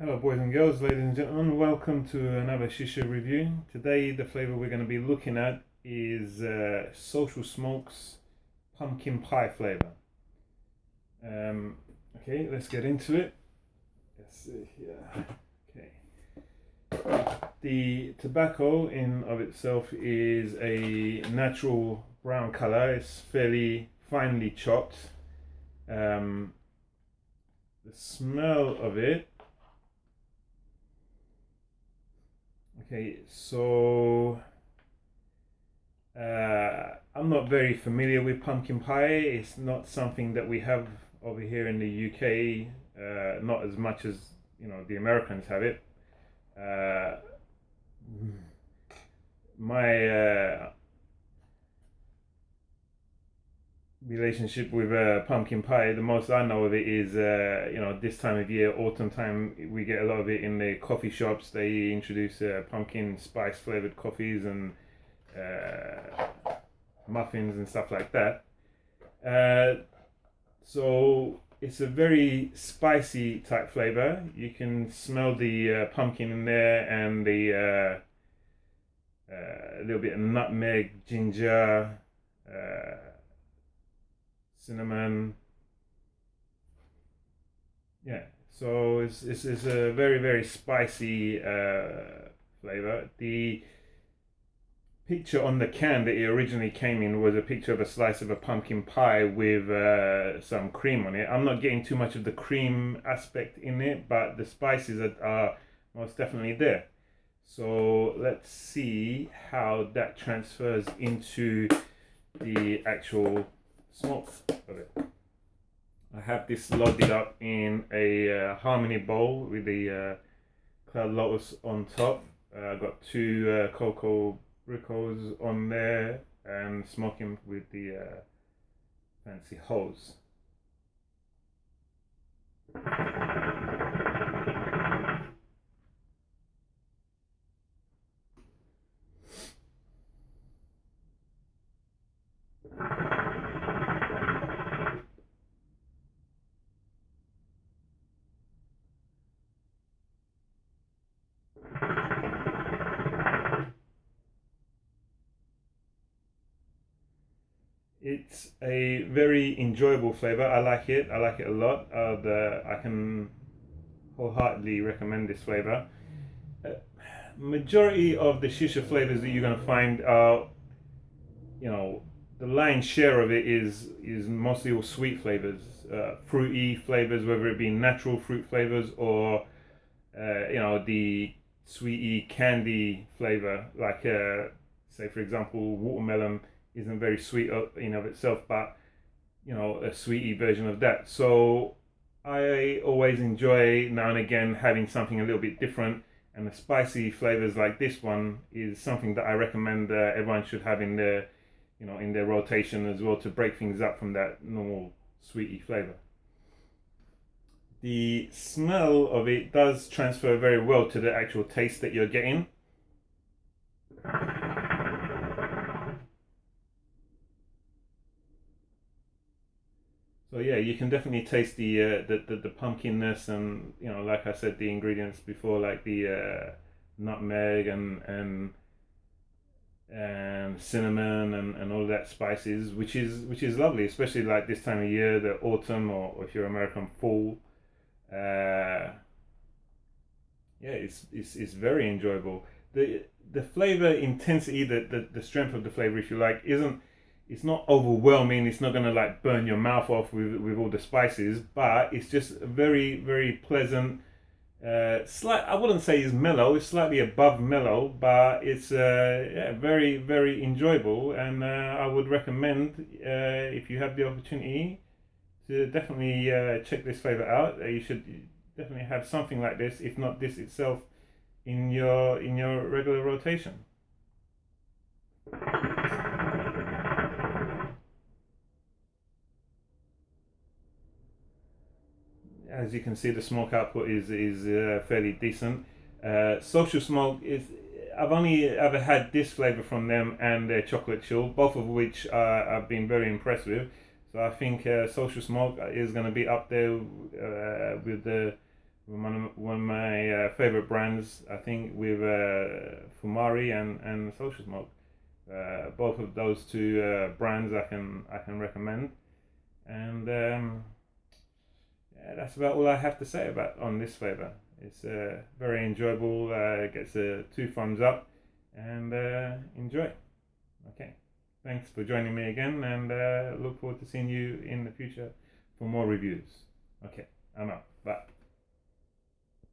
Hello boys and girls, ladies and gentlemen, welcome to another Shisha review. Today the flavor we're going to be looking at is Social Smoke's pumpkin pie flavor. Okay, let's get into it. Let's see here. Okay. The tobacco in of itself is a natural brown color. It's fairly finely chopped. The smell of it. Okay, so I'm not very familiar with pumpkin pie. It's not something that we have over here in the UK, not as much as the Americans have it. My relationship with pumpkin pie, the most I know of it is this time of year, autumn time, we get a lot of it in the coffee shops. They introduce pumpkin spice flavored coffees and muffins and stuff like that. So it's a very spicy type flavor. You can smell the pumpkin in there, and the little bit of nutmeg, ginger, cinnamon. Yeah, so it's a very spicy flavor. The picture on the can that it originally came in was a picture of a slice of a pumpkin pie with some cream on it. I'm not getting too much of the cream aspect in it, but the spices are most definitely there. So let's see how that transfers into the actual smoke of it. I have this loaded up in a Harmony bowl with the Cloud Lotus on top. I've got two cocoa bricos on there and smoking with the fancy hose. It's a very enjoyable flavor. I like it. I like it a lot. I can wholeheartedly recommend this flavor. Majority of the shisha flavors that you're going to find are, the lion's share of it is mostly all sweet flavors, fruity flavors, whether it be natural fruit flavors or the sweety candy flavor, like say for example watermelon isn't very sweet in of itself, but a sweetie version of that. So I always enjoy now and again having something a little bit different, and the spicy flavors like this one is something that I recommend everyone should have in their in their rotation as well, to break things up from that normal sweetie flavor. The smell of it does transfer very well to the actual taste that you're getting. So yeah, you can definitely taste the pumpkinness, and like I said, the ingredients before, like the nutmeg and cinnamon and all that spices, which is lovely, especially like this time of year, the autumn, or if you're American, fall. Uh, yeah, it's very enjoyable. The flavor intensity, the strength of the flavor, if you like, isn't it's not overwhelming. It's not gonna like burn your mouth off with all the spices, but it's just very pleasant. Slight, I wouldn't say it's mellow. It's slightly above mellow, but it's yeah, very enjoyable, and I would recommend if you have the opportunity to definitely check this flavor out. You should definitely have something like this, if not this itself, in your regular rotation. As you can see, the smoke output is fairly decent. Social Smoke is. I've only ever had this flavor from them and their chocolate chill, both of which I've been very impressed with. So I think Social Smoke is going to be up there with one of my favorite brands, I think, with Fumari and Social Smoke. Both of those two brands I can recommend, and yeah, that's about all I have to say about on this flavor. It's very enjoyable. It gets 2 thumbs up, and enjoy. Okay, thanks for joining me again, and look forward to seeing you in the future for more reviews. Okay, I'm out. Bye.